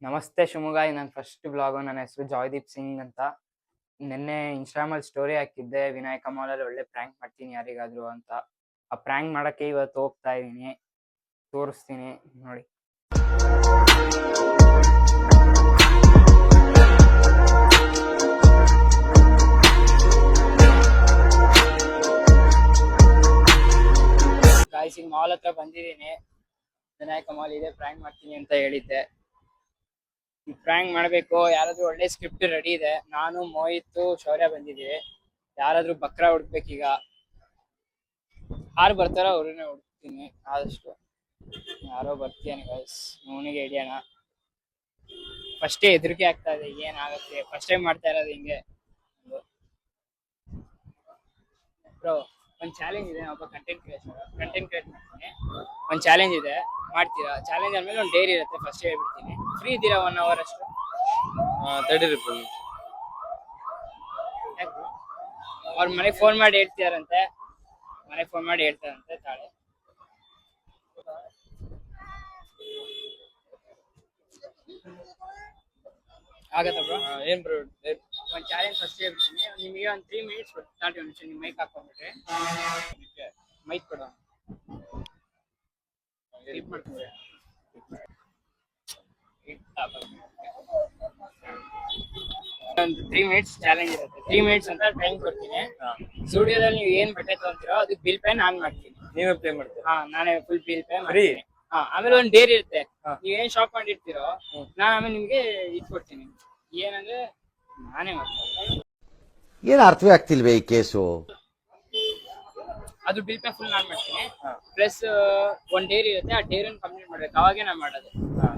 ನಮಸ್ತೆ ಶಿವಮೊಗ್ಗ. ಇದು ನನ್ನ ಫಸ್ಟ್ ಬ್ಲಾಗು. ನನ್ನ ಹೆಸರು ಜಾಯ್ದೀಪ್ ಸಿಂಗ್ ಅಂತ. ನಿನ್ನೆ ಇನ್ಸ್ಟಾಗ್ರಾಮಲ್ಲಿ ಸ್ಟೋರಿ ಹಾಕಿದ್ದೆ, ವಿನಾಯಕ ಮಾಲಲ್ಲಿ ಒಳ್ಳೆ ಪ್ರ್ಯಾಂಕ್ ಮಾಡ್ತೀನಿ ಯಾರಿಗಾದ್ರು ಅಂತ. ಆ ಪ್ರ್ಯಾಂಕ್ ಮಾಡೋಕ್ಕೆ ಇವತ್ತು ಹೋಗ್ತಾ ಇದ್ದೀನಿ, ತೋರಿಸ್ತೀನಿ ನೋಡಿ. ಗಾಯ್ಸಿಂಗ್ ಮಾಲ್ ಹತ್ರ ಬಂದಿದ್ದೀನಿ. ವಿನಾಯಕ ಮಾಲ್ ಇದೆ, ಪ್ರ್ಯಾಂಕ್ ಮಾಡ್ತೀನಿ ಅಂತ ಹೇಳಿದ್ದೆ. ಈ ಪ್ರ್ಯಾಂಕ್ ಮಾಡಬೇಕು, ಯಾರಾದ್ರೂ ಒಳ್ಳೆ ಸ್ಕ್ರಿಪ್ಟ್ ರೆಡಿ ಇದೆ. ನಾನು ಮೋಹಿತ್ ಶೌರ್ಯ ಬಂದಿದ್ದೀವಿ. ಯಾರಾದ್ರೂ ಬಕ್ರ ಹುಡ್ಬೇಕೀಗ. ಯಾರು ಬರ್ತಾರೋ ಅವ್ರನ್ನೇ ಹುಡುಕ್ತೀನಿ ಆದಷ್ಟು. ಯಾರೋ ಬರ್ತೀಯಾನೆ ಗೈಸ್, ಅವನಿಗೆ ಹಿಡಿಯೋಣ. ಫಸ್ಟೇ ಹೆದರಿಕೆ ಆಗ್ತಾ ಇದೆ, ಏನಾಗುತ್ತೆ ಫಸ್ಟ್ ಟೈಮ್ ಮಾಡ್ತಾ ಇರೋದು ಹಿಂಗೆ. ಬ್ರೋ, ಒಂದು ಚಾಲೆಂಜ್ ಇದೆ. ಒಬ್ಬ ಕಂಟೆಂಟ್ ಕ್ರಿಯೇಟ್ ಮಾಡ್ತೀನಿ. ಒಂದು ಚಾಲೆಂಜ್ ಇದೆ, ಮಾಡ್ತೀರಾ? ಚಾಲೆಂಜ್ ಆದ್ಮೇಲೆ ಒಂದು ಡೈರಿ ಇರುತ್ತೆ, ಫಸ್ಟ್ ಹೇಳ್ಬಿಡ್ತೀನಿ. ಫ್ರೀ ಇದ್ದೀರಾ 1 hour ಅಷ್ಟು? ತಡೀರಿ. ಅವ್ರ ಮನೆಗೆ ಫೋನ್ ಮಾಡಿ ಹೇಳ್ತಾರಂತೆ. ತಾಳೆ ಆಗತ್ತ ಬ್ರೋ? ಏನ್ ಬ್ರೋ? ಒಂದು ಚಾಲೆಂಜ್ ಫಸ್ಟ್ ಹೇಳ್ಬಿಡ್ತೀನಿ. ನಿಮಗೆ ಒಂದು 3 minutes 30 ನಿಮಿಷ ನಿಮ್ಮ ಮೈಕ್ ಹಾಕೊಂಡ್ಬಿಟ್ರೆ. ಮೈಕ್ ಕೊಡು. ಒಂದು 3 minutes ಚಾಲೆಂಜ್ ಇರುತ್ತೆ. 3 minutes ಅಂತ ಟೈಮ್ ಕೊಡ್ತೀನಿ. ಸ್ಟುಡಿಯೋದಲ್ಲಿ ನೀವು ಏನ್ ಬಟ್ಟೆ ತಗೊಂತೀರೋ ಅದಕ್ಕೆ ಬಿಲ್ ಪೇ ನಾನು ಮಾಡ್ತೀನಿ. ನೀವೇ ಪೇ ಮಾಡ್ತೀರಾ? ನಾನೇ ಫುಲ್ ಬಿಲ್ ಪೇ ಮಾಡ್ತೀನಿ. ಆಮೇಲೆ ಒಂದು ಡೇರಿ ಇರುತ್ತೆ. ನೀವ್ ಏನ್ ಶಾಪ್ ಮಾಡಿರ್ತೀರೋ ನಾನು ಆಮೇಲೆ ನಿಮ್ಗೆ ಇಟ್ಕೊಡ್ತೀನಿ. ಏನಂದ್ರೆ ನಾನೇ ಮಾಡ್ತೀನಿ. ಏನು ಅರ್ಥವೇ ಆಗ್ತಿಲ್ವೇ ಈ ಕೇಸು? ಅದು ಬಿಲ್ ಪೇ ಫುಲ್ ನಾನ್ ಮಾಡ್ತೀನಿ. ಪ್ಲಸ್ ಒಂದ್ ಡೇರಿ ಇರುತ್ತೆ, ಆ ಡೇರಿನ ಕಂಪ್ಲೀಟ್ ಮಾಡ್ಬೇಕು, ಅವಾಗೇ ನಾನು ಮಾಡೋದು.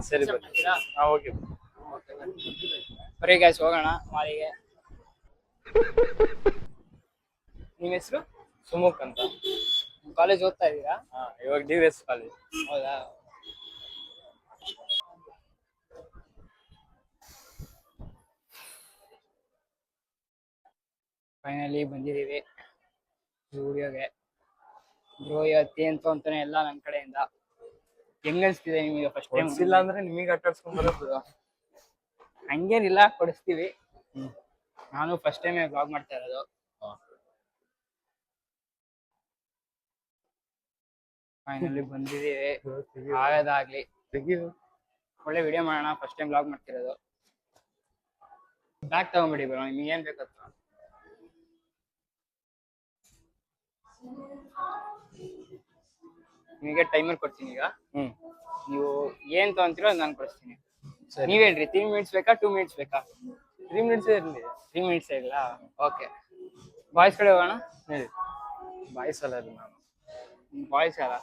ಸರಿ ಓಕೆ. ಬರೀ ಗ್ಯಾಸ್ ಹೋಗೋಣ ಮಾಲಿಗೆ. ನಿಮ್ಮ ಹೆಸರು? ಸುಮುಖ್ ಅಂತ. ಕಾಲೇಜ್ ಓದ್ತಾ ಇದೀರಾ? ಇವಾಗ DVS ಕಾಲೇಜ್. ಹೌದಾ? ಫೈನಲಿ ಬಂದಿದೀವಿ ಸ್ಟುಡಿಯೋಗೆ. ಬ್ರೋ ಇವತ್ತು ಏನ್ ಅಂತಾನೆ ಎಲ್ಲ ನನ್ನ ಕಡೆಯಿಂದ. ಹೆಂಗ್ ಅನ್ಸ್ತಿದೆ ನಿಮಗೆ? ಫಸ್ಟ್ ಟೈಮ್ ಇಲ್ಲ ಅಂದ್ರೆ ನಿಮಗೆ ಆಟಾಡ್ಸ್ಕೊಂಡ್ ಬರೋದು ಹಂಗೇನಿಲ್ಲ, ಕೊಡಿಸ್ತೀವಿ. ನಾನು ಫಸ್ಟ್ ಟೈಮ್ ಬ್ಲಾಗ್ ಮಾಡ್ತಾ ಇರೋದು. ಫೈನಲಿ ಬಂದಿದ್ದೀವಿ. ಆಗೋದಾಗ್ಲಿ, ಒಳ್ಳೆ ವಿಡಿಯೋ ಮಾಡೋಣ. ಫಸ್ಟ್ ಟೈಮ್ ಬ್ಲಾಗ್ ಮಾಡ್ತಿರೋದು. ಬ್ಯಾಗ್ ತಗೊಂಬಿಡಿ ಬ್ರೋ, ನಿಮ್ಗೆ ಏನ್ ಬೇಕಂತ. ನಿಮಗೆ ಟೈಮರ್ ಕೊಡ್ತೀನಿ ಈಗ. ನೀವು ಏನ್ ತಗೊಂತೀರೋ ನಾನು ಕೊಡಿಸ್ತೀನಿ. ನೀವ್ ಹೇಳ್ರಿ, 3 minutes ಬೇಕಾ 2 minutes ಬೇಕಾ? 3 minutes ಇರಲಿ. 3 minutes ಇಲ್ಲ? ಓಕೆ. ಬಾಯ್ಸ್ ಕಡೆ ಹೋಗೋಣ. ಹೇಳಿ. ಬಾಯ್ಸ್ ಅಲ್ಲ ನಾನು. ಬಾಯ್ಸ್ ಅಲ್ಲ?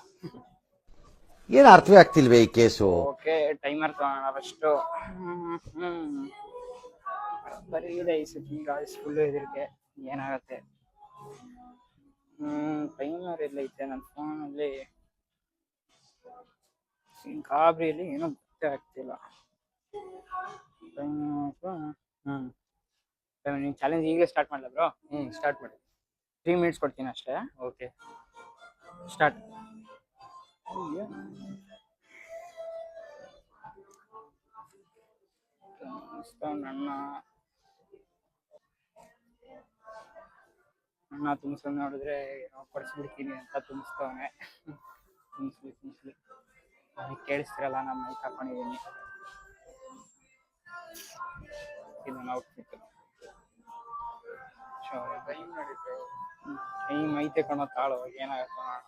ಏನು ಅರ್ಥವೇ ಆಗ್ತಿಲ್ವೇ ಈ ಕೇಸು? ಓಕೆ, ಟೈಮರ್ ತಗೋಣ ಫಸ್ಟ್. ಬರೀ ಇದೆ ಈ ಸತಿ ಗಾಯ್ಸ್, ಫುಲ್ ಹೆದರಿಕೆ ಏನಾಗತ್ತೆ. ಟೈಮರ್ ಎಲ್ಲ ಐತೆ ನನ್ನ ಫೋನಲ್ಲಿ. ಗಾಬರಿಯಲ್ಲಿ ಏನೋ ಗೊತ್ತೇ ಆಗ್ತಿಲ್ಲ. ನೀವು ಚಾಲೆಂಜ್ ಈಗಲೇ ಸ್ಟಾರ್ಟ್ ಮಾಡಲ ಬ್ರೋ? ಸ್ಟಾರ್ಟ್ ಮಾಡಿ. 3 minutes ಕೊಡ್ತೀನಿ ಅಷ್ಟೇ. Okay, start. ಅಣ್ಣ ತುಂಬಿಸೋದು ನೋಡಿದ್ರೆ ಕೊಡಿಸ್ಬಿಡ್ತೀನಿ ಅಂತ ತುಂಬಿಸ್ತವನೆ. ತುಂಬಿಸ್ಲಿ ಅದಕ್ಕೆ ಕೇಳಿಸ್ತಿರಲ್ಲ, ನಾನು ಮೈಕ್ ಹಾಕೊಂಡಿದ್ದೀನಿ. ಇದನ್ನ ಔಟ್ಫಿಟ್ ಟೈಮ್ ಐತೆ ಕಣೋ, ತಾಳು. ಏನಾಗತ್ತ ನೋಡೋಣ.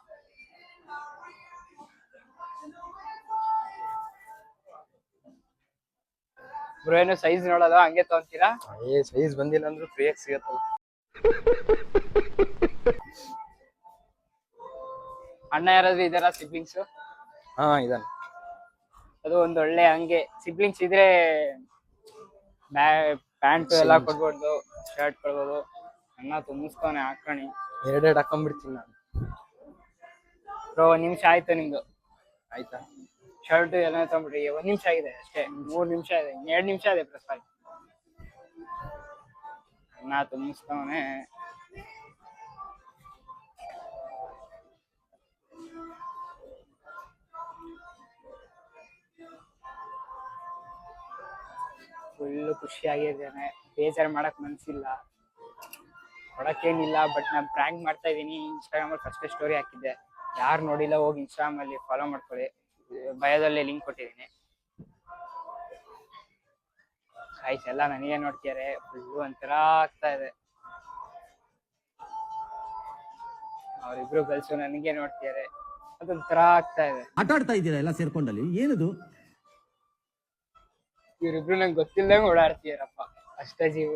ಬ್ರೋ, ಏನೋ ಸೈಜ್ ನೋಡೋದು ಹಂಗೆ ತಗೊಂತೀರಾ? ಸೈಜ್ ಬಂದಿಲ್ಲ ಅಂದ್ರೂ 3X ಸಿಗತ್ತಲ್ಲ. ಅಣ್ಣ ಯಾರಾದ್ರೂ ಇದಾರ ಸಿಬ್ಲಿಂಗ್ಸ್? ಇದಾನೆ. ಅದು ಒಂದು ಒಳ್ಳೆ ಹಂಗೆ ಸಿಬ್ಲಿಂಗ್ಸ್ ಇದ್ರೆ ಪ್ಯಾಂಟ್ ಎಲ್ಲ ಕೊಡ್ಬೋದು, ಶರ್ಟ್ ಕೊಡ್ಬೋದು. ಅಣ್ಣ ತುಂಬಿಸ್ತಾನೆ, ಹಾಕಣಿ. 2 ಹಾಕೊಂಡ್ಬಿಡ್ತೀನಿ ನಾನು. ಬ್ರೋ, 1 ನಿಮಿಷ ಆಯ್ತು ನಿಮ್ದು? ಆಯ್ತಾ? ಶರ್ಟ್ ಎಲ್ಲ ತಗೊಂಡ್ಬಿಟ್ರಿ. 1 ನಿಮಿಷ ಆಗಿದೆ ಅಷ್ಟೇ, 3 ನಿಮಿಷ ಇದೆ, 2 ನಿಮಿಷ ಇದೆ ಪ್ರಸ್ತಾವ. ಅಣ್ಣ ತುಂಬಿಸ್ತಾವನೆ. ಫುಲ್ ಖುಷಿಯಾಗಿದ್ದೇನೆ. ಬೇಜಾರು ಮಾಡಕ್ ಮನ್ಸಿಲ್ಲ, ಕೊಡಕ್ಕೇನಿಲ್ಲ. ಬಟ್ ನಾನು ಪ್ರ್ಯಾಂಕ್ ಮಾಡ್ತಾ ಇದೀನಿ. ಇನ್ಸ್ಟಾಗ್ರಾಮ್ ಅಲ್ಲಿ ಫಸ್ಟ್ ಸ್ಟೋರಿ ಹಾಕಿದ್ದೆ. ಯಾರು ನೋಡಿಲ್ಲ ಹೋಗಿ ಇನ್ಸ್ಟಾಗ್ರಾಮ್ ಅಲ್ಲಿ ಫಾಲೋ ಮಾಡ್ಕೊಳ್ಳಿ. ಬಯೋದಲ್ಲೇ ಲಿಂಕ್ ಕೊಟ್ಟಿದ್ದೀನಿ. ಆಯ್ತು, ಎಲ್ಲ ನನಗೆ ನೋಡ್ತಿದ್ದಾರೆ. ಫುಲ್ಲು ಒಂಥರ ಆಗ್ತಾ ಇದೆ. ಅವರಿಬ್ರು ಗರ್ಲ್ಸು ನನಗೆ ನೋಡ್ತಿದ್ದಾರೆ. ಅದೊಂಥರ ಆಗ್ತಾ ಇದೆ. ಆಟ ಆಡ್ತಾ ಇದ್ದೀರಾ ಎಲ್ಲ ಸೇರ್ಕೊಂಡಲ್ಲಿ, ಏನದು? ಇವ್ರಿಬ್ರು ನಂಗೆ ಗೊತ್ತಿಲ್ಲದಂಗೆ ಓಡಾಡ್ತಿದಾರಪ್ಪ, ಅಷ್ಟೇ ಜೀವ.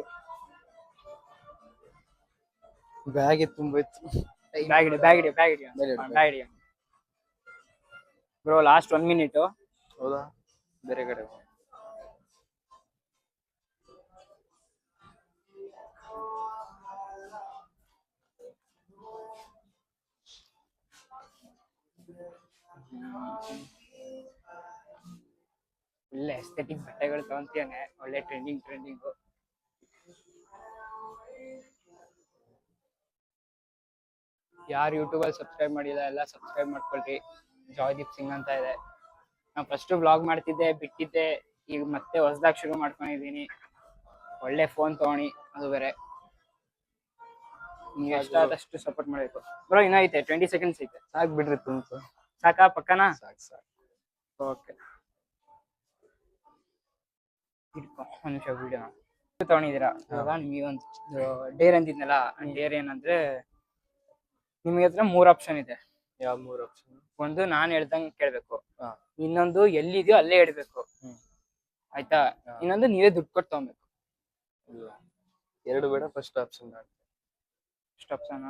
ಬ್ಯಾಗ್ ತುಂಬಿತ್ತು. ಬ್ಯಾಗ್ ಇಡಿ ಬ್ರೋ. Last 1 minute. ಹೌದಾ? ಬೇರೆ ಕಡೆ ಹೋಗು. ಒಳ್ಳೆ ಎಸ್ಥೆಟಿಕ್ ಬಟ್ಟೆಗಳು ತಗೊಂತೇನೆ. ಒಳ್ಳೆ ಟ್ರೆಂಡಿಂಗು. ಯಾರು ಯೂಟ್ಯೂಬಲ್ಲಿ ಸಬ್ಸ್ಕ್ರೈಬ್ ಮಾಡಿಲ್ಲ ಎಲ್ಲ ಸಬ್ಸ್ಕ್ರೈಬ್ ಮಾಡ್ಕೊಳ್ರಿ. ಜಾಯ್ದೀಪ್ ಸಿಂಗ್ ಅಂತ ಇದೆ. ನಾನು ಫಸ್ಟ್ ಬ್ಲಾಗ್ ಮಾಡ್ತಿದ್ದೆ, ಬಿಟ್ಟಿದ್ದೆ. ಈಗ ಮತ್ತೆ ಹೊಸದಾಗಿ ಶುರು ಮಾಡ್ಕೊಂಡಿದ್ದೀನಿ. ಒಳ್ಳೆ ಫೋನ್ ತಗೊಳ್ಳಿ, ಅದು ಬೇರೆ. ನೀವು ಎಷ್ಟಾದಷ್ಟು ಸಪೋರ್ಟ್ ಮಾಡಬೇಕು ಬ್ರೋ. ಇನ್ನೂ ಐತೆ 20 seconds ಐತೆ. ಸಾಕ್ ಬಿಡ್ರಿ ತುಂಬ. ಸಾಕಾ? ಪಕ್ಕನಾ? ಸಾಕು. ಓಕೆ, ಇಟ್ಕೊ ಒಂದು ನಿಮಿಷ. ವಿಡಿಯೋ ತಗೊಂಡಿದ್ದೀರಾ ಇವಾಗ. ನಿಮಗೆ ಒಂದು ಡೇರ್ ಅಂತಿದ್ನಲ್ಲ, ಡೇರ್ ಏನಂದ್ರೆ ನಿಮಗೆ ಹತ್ರ 3 ಆಪ್ಷನ್ ಇದೆ. ಯಾವ 3 ಆಪ್ಷನ್? ಒಂದು ನಾನು ಹೇಳ್ದಂಗೆ ಕೇಳ್ಬೇಕು. ಹಾ. ಇನ್ನೊಂದು ಎಲ್ಲಿದೆಯೋ ಅಲ್ಲೇ ಇಡ್ಬೇಕು. ಆಯ್ತಾ? ಇನ್ನೊಂದು ನೀವೇ ದುಡ್ಡು ಕೊಟ್ಟು ತಗೊಬೇಕು. ಇಲ್ಲ, 2 ಬೇಡ. ಫಸ್ಟ್ ಆಪ್ಷನ್ ಮಾಡಿ. ಫಸ್ಟ್ ಆಪ್ಷನ್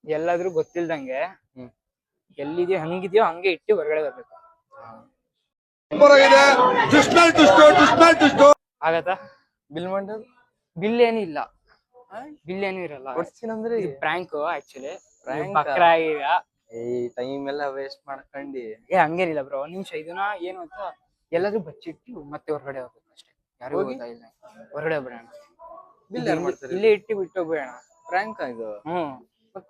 ಎಲ್ಲಾದ್ರೂ ಗೊತ್ತಿಲ್ದಂಗೆ ಹ್ಮ್. ಎಲ್ಲಿದೆಯೋ ಹಂಗಿದೆಯೋ ಹಂಗೆ ಇಟ್ಟು ಹೊರಗಡೆ ಬರ್ಬೇಕು. ಆಗತ್ತಾ? ಬಿಲ್ ಮಾಡೋದು? ಬಿಲ್ ಏನೂ ಇಲ್ಲ. ಬಿಲ್ ಏನೂ ಇರಲ್ಲ. ಕೊಡ್ತೀನಂದ್ರೆ ಪ್ರ್ಯಾಂಕ್ ಆಕ್ಚುಲಿ. Prank ಆ? ಬಕ್ರ ಈಗ ಟೈಮ್ ಎಲ್ಲ ವೇಸ್ಟ್ ಮಾಡ್ಕೊಂಡಿ. ಹಂಗೇನಿಲ್ಲ ಬ್ರೋ. 1 ನಿಮಿಷ. ಇದನ್ನ ಏನು ಅಂತ ಎಲ್ಲಾದ್ರೂ ಬಚ್ಚಿಟ್ಟು ಮತ್ತೆ ಹೊರಗಡೆ ಹೋಗ್ಬೇಕು ಅಷ್ಟೇ. ಯಾರು ಹೋಗಿ? ಗೊತ್ತಾಗಿಲ್ಲ. ಹೊರಗಡೆ ಬಿಡೋಣ. ಬಿಲ್ ಯಾರು ಮಾಡ್ತಾರೆ? ಇಲ್ಲೇ ಇಟ್ಟು ಬಿಟ್ಟು ಹೋಗ್ಬೇಡ. ಪ್ರ್ಯಾಂಕ್ ಇದು. ಹ್ಮ್,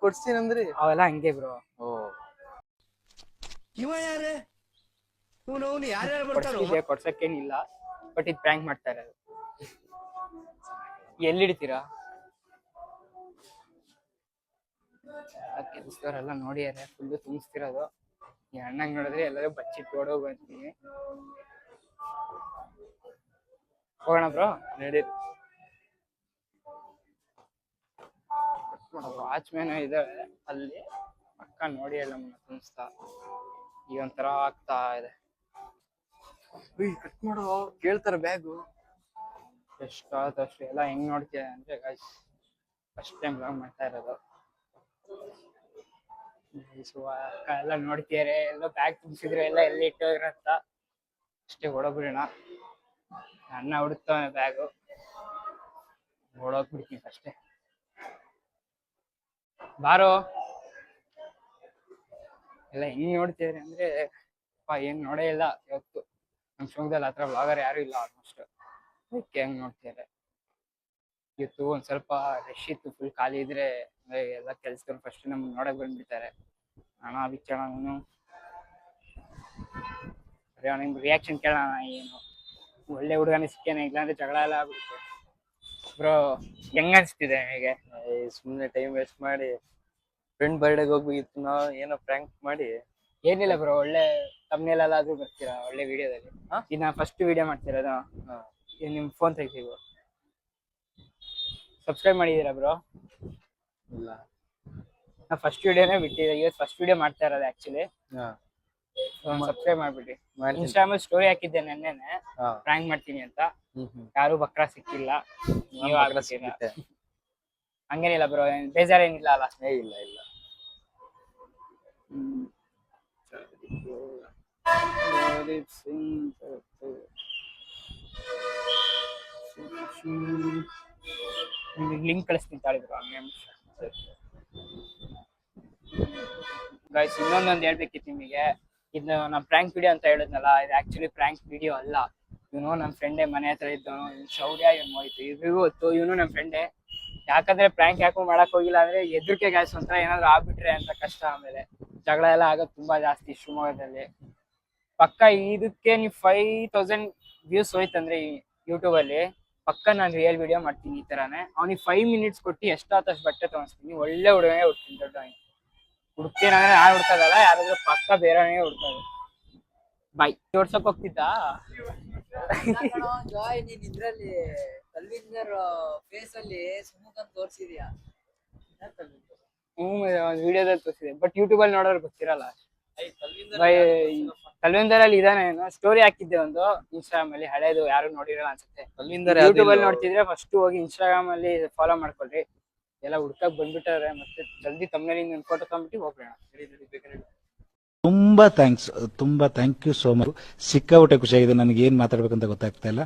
ಕೊಡ್ತೀನಂದ್ರಿ? ಅವೆಲ್ಲ ಹಂಗೆ ಬ್ರೋ. ಓ, ಇವ ಯಾರೇ? ಇವನು ಯಾರ್ಯಾರು ಬರ್ತಾರೋ? ಕೊಡ್ಸಕ್ಕೇನಿಲ್ಲ. ಬಟ್ ಇದು ಪ್ರ್ಯಾಂಕ್ ಮಾಡ್ತಾ ಇರೋದು. ಎಲ್ಲಿಡ್ತೀರಾ? ಕೆಲಸದವರೆಲ್ಲ ನೋಡಿಯಾರೆ. ಫುಲ್ಲು ತುಂಬಿಸ್ತಿರೋದು. ಈ ಅಣ್ಣಂಗ್ ನೋಡಿದ್ರೆ ಎಲ್ಲರೂ ಬಚ್ಚಿಟ್ಟು ಓಡೋಗಿ ಅಂತೀನಿ. ಹೋಗೋಣ ಬ್ರೋ, ನಡಿ. ವಾಚ್ಮ್ಯಾನ್ ಇದಾವೆ ಅಲ್ಲಿ ಪಕ್ಕ. ನೋಡಿ ಎಲ್ಲ ತುಂಬಿಸ್ತಾ. ಈಗ ಒಂಥರ ಆಗ್ತಾ ಇದೆ. ಕಟ್ ಮಾಡೋ. ಕೇಳ್ತಾರ ಬ್ಯಾಗು. ಎಷ್ಟಾದಷ್ಟು ಎಲ್ಲ ಹೆಂಗ್ ನೋಡ್ತೀಯ ಅಂದ್ರೆ ಗೈಸ್, ಫಸ್ಟ್ ಟೈಮ್ ಬ್ಲಾಗ್ ಮಾಡ್ತಾ ಇರೋದು. ಅಕ್ಕ ಎಲ್ಲ ನೋಡ್ತಿದಾರೆ. ಎಲ್ಲ ಬ್ಯಾಗ್ ತುಂಬಿಸಿದ್ರೆ ಎಲ್ಲ ಎಲ್ಲಿ ಇಟ್ಟೋಗಿರತ್ತ. ಅಷ್ಟೇ ಓಡೋಗ್ಬಿಡೋಣ. ಅಣ್ಣ ಹುಡುಕ್ತಾವೆ ಬ್ಯಾಗು. ಓಡೋಗ್ಬಿಡ್ತೀನಿ ಅಷ್ಟೇ. ಬಾರೋ. ಎಲ್ಲ ಹೆಂಗ್ ನೋಡ್ತಿದಾರೆ ಅಂದ್ರೆ ಏನ್ ನೋಡೇ ಇಲ್ಲ ಇವತ್ತು. ನಮ್ ಶಿವಮೊಗ್ಗದಲ್ಲಿ ಹತ್ರ ಬ್ಲಾಗರ್ ಯಾರು ಇಲ್ಲ ಆಲ್ಮೋಸ್ಟ್. ಅದಕ್ಕೆ ಹೆಂಗ್ ನೋಡ್ತಿದಾರೆ. ಇವತ್ತು ಒಂದ್ ಸ್ವಲ್ಪ ರಶ್ ಇತ್ತು. ಫುಲ್ ಖಾಲಿ ಇದ್ರೆ ಎಲ್ಲ ಕೆಲ್ಸದವ್ರು ಫಸ್ಟ್ ನಮ್ಗೆ ನೋಡಕ್ ಬಂದ್ಬಿಡ್ತಾರೆ. ಹಣ ಬಿಚ್ಚೋಣ. ನಿಮ್ ರಿಯಾಕ್ಷನ್ ಕೇಳೋಣ. ಏನು ಒಳ್ಳೆ ಹುಡುಗನೇ ಸಿಕ್ಕೇನೆ, ಇಲ್ಲಾಂದ್ರೆ ಜಗಳ ಎಲ್ಲ ಆಗ್ಬಿಡುತ್ತೆ. ಬ್ರೋ ಹೆಂಗ್ ಅನ್ಸ್ತಿದೆ ನಿಮಗೆ? ಸುಮ್ನೆ ಟೈಮ್ ವೇಸ್ಟ್ ಮಾಡಿ ಫ್ರೆಂಡ್ ಬರ್ಡೇಗೆ ಹೋಗ್ಬೇಕಿತ್ತು. ನಾವು ಏನೋ ಪ್ರ್ಯಾಂಕ್ ಮಾಡಿ. ಏನಿಲ್ಲ ಬ್ರೋ, ಒಳ್ಳೆ ತಮ್ನೇಲೆಲ್ಲ ಆದ್ರೂ ಬರ್ತೀರಾ ಒಳ್ಳೆ ವಿಡಿಯೋದಲ್ಲಿ. ಈಗ ನಾ ಫಸ್ಟ್ ವಿಡಿಯೋ ಮಾಡ್ತಿರೋದು. ನಿಮ್ ಫೋನ್ ತೆಗಿತೀವಿ. ಸಬ್ಸ್ಕ್ರೈಬ್ ಮಾಡಿದೀರಾ ಬ್ರೋ? ಇಲ್ಲ, ನಾ ಫಸ್ಟ್ ವಿಡಿಯೋನೇ ಬಿಟ್ಟಿದ್ದೆ. ಇವತ್ತು ಫಸ್ಟ್ ವಿಡಿಯೋ ಮಾಡ್ತಾ ಇರೋದು ಆಕ್ಚುಲಿ. ಸಬ್ಸ್ಕ್ರೈಬ್ ಮಾಡ್ಬಿಡಿ. ಇನ್ಸ್ಟಾಗ್ರಾಮ್ ಸ್ಟೋರಿ ಹಾಕಿದ್ದೆ ನೆನ್ನೆನೆ, ಪ್ರ್ಯಾಂಕ್ ಮಾಡ್ತೀನಿ ಅಂತ. ಯಾರು ಬಕ್ರ ಸಿಕ್ಕಿಲ್ಲ. ನೀವು ಹಂಗೇನಿಲ್ಲ ಬ್ರೋ, ಬೇಜಾರೇನಿಲ್ಲ ಅಲ್ಲ? ಇಲ್ಲ ಇಲ್ಲ. ಲಿಂಕ್ ಕಳಿಸ್ತೀನಿ ತಾಳಿ ಬ್ರೋ. ಗೈಸ್ ಇನ್ನೊಂದೊಂದು ಹೇಳ್ಬೇಕಿತ್ತು ನಿಮಗೆ. ಇದು ನಮ್ಮ ಪ್ರ್ಯಾಂಕ್ ವಿಡಿಯೋ ಅಂತ ಹೇಳಿದ್ನಲ್ಲ, ಇದು ಆಕ್ಚುಲಿ ಪ್ರ್ಯಾಂಕ್ ವಿಡಿಯೋ ಅಲ್ಲ. ಇವನು ನಮ್ಮ ಫ್ರೆಂಡೇ, ಮನೆ ಹತ್ರ ಇದ್ದವನು. ಶೌರ್ಯ ಏನು ಹೋಯ್ತು ಇವ್ರಿಗೂ ಗೊತ್ತು. ಇವನು ನಮ್ಮ ಫ್ರೆಂಡೇ. ಯಾಕಂದ್ರೆ ಪ್ರ್ಯಾಂಕ್ ಯಾಕೋ ಮಾಡಕ್ ಹೋಗಿಲ್ಲ ಅಂದ್ರೆ ಎದುರಿಕೆ ಗಾಯ್ಸ್ ಒಂಥರ ಏನಾದ್ರು ಆಗ್ಬಿಟ್ರೆ ಅಂತ ಕಷ್ಟ. ಆಮೇಲೆ ಜಗಳ ಎಲ್ಲ ಆಗೋದು ತುಂಬಾ ಜಾಸ್ತಿ ಶಿವಮೊಗ್ಗದಲ್ಲಿ. ಪಕ್ಕ ಇದಕ್ಕೆ ನೀವು 5000 ವ್ಯೂಸ್ ಹೋಯ್ತಂದ್ರೆ ಯೂಟ್ಯೂಬ್ ಅಲ್ಲಿ ಪಕ್ಕ ನಾನು ರಿಯಲ್ ವಿಡಿಯೋ ಮಾಡ್ತೀನಿ ಈ ತರಾನೇ. ಅವ್ನಿಗೆ 5 ಮಿನಿಟ್ಸ್ ಕೊಟ್ಟು ಎಷ್ಟಾದಷ್ಟು ಬಟ್ಟೆ ತಗೊಂಡ್ತೀನಿ, ಒಳ್ಳೆ ಹುಡುಗನೇ ಹುಡ್ತೀನಿ, ದೊಡ್ಡ ಹುಡ್ತೀನಿ ಅಂದ್ರೆ ನಾನು ಹುಡ್ಕೋದಲ್ಲ, ಯಾರಾದ್ರೂ ಪಕ್ಕ ಬೇರೆನೇ ಹುಡ್ಕೋದು. ಬಾಯ್ ಜೋಡ್ಸಕ್ ಹೋಗ್ತಿದ್ದ ಜಾಯ್ ನೀನ್ ಇದ್ರಲ್ಲಿ ತಲ್ವಿಂದರ್ ಫೇಸ್ ಅಲ್ಲಿ ಸುಮುಖ್ ಅಂತ ತೋರ್ಸಿದ್ಯಾ? ಒಂದು ವಿಡಿಯೋದಲ್ಲಿ ತೋರಿಸಿದೆ, ಬಟ್ ಯೂಟ್ಯೂಬ್ ಅಲ್ಲಿ ನೋಡೋರು ಗೊತ್ತಿರಲ್ಲ. ಬೈ ತಲ್ವಿಂದರ್ ಅಲ್ಲಿ ಇದಾನೆ, ಸ್ಟೋರಿ ಹಾಕಿದ್ದೆ ಒಂದು ಇನ್ಸ್ಟಾಗ್ರಾಮ್ ಅಲ್ಲಿ, ಹಳೇದು ಯಾರು ನೋಡಿರಲ್ಲ ಅನ್ಸುತ್ತೆ. ಯೂಟ್ಯೂಬ್ ಅಲ್ಲಿ ನೋಡ್ತಿದ್ರೆ ಫಸ್ಟ್ ಹೋಗಿ ಇನ್ಸ್ಟಾಗ್ರಾಮ್ ಅಲ್ಲಿ ಫಾಲೋ ಮಾಡ್ಕೊಳ್ರಿ. ಎಲ್ಲ ಹುಡ್ಕಕ್ ಬಂದ್ಬಿಟ್ಟಾರೆ, ಮತ್ತೆ ಜಲ್ದಿ ತಮ್ಮನೇಲಿ ಒಂದು ಫೋಟೋ ತಗೊಂಡ್ಬಿಟ್ಟು ಹೋಗೋಣ. ತುಂಬಾ ಥ್ಯಾಂಕ್ ಯು ಸೋ ಮಚ್. ಸಿಕ್ಕಾಪಟ್ಟೆ ಖುಷಿಯಾಗಿದೆ. ನನಗೆ ಏನ್ ಮಾತಾಡ್ಬೇಕಂತ ಗೊತ್ತಾಗ್ತಾ ಇಲ್ಲ.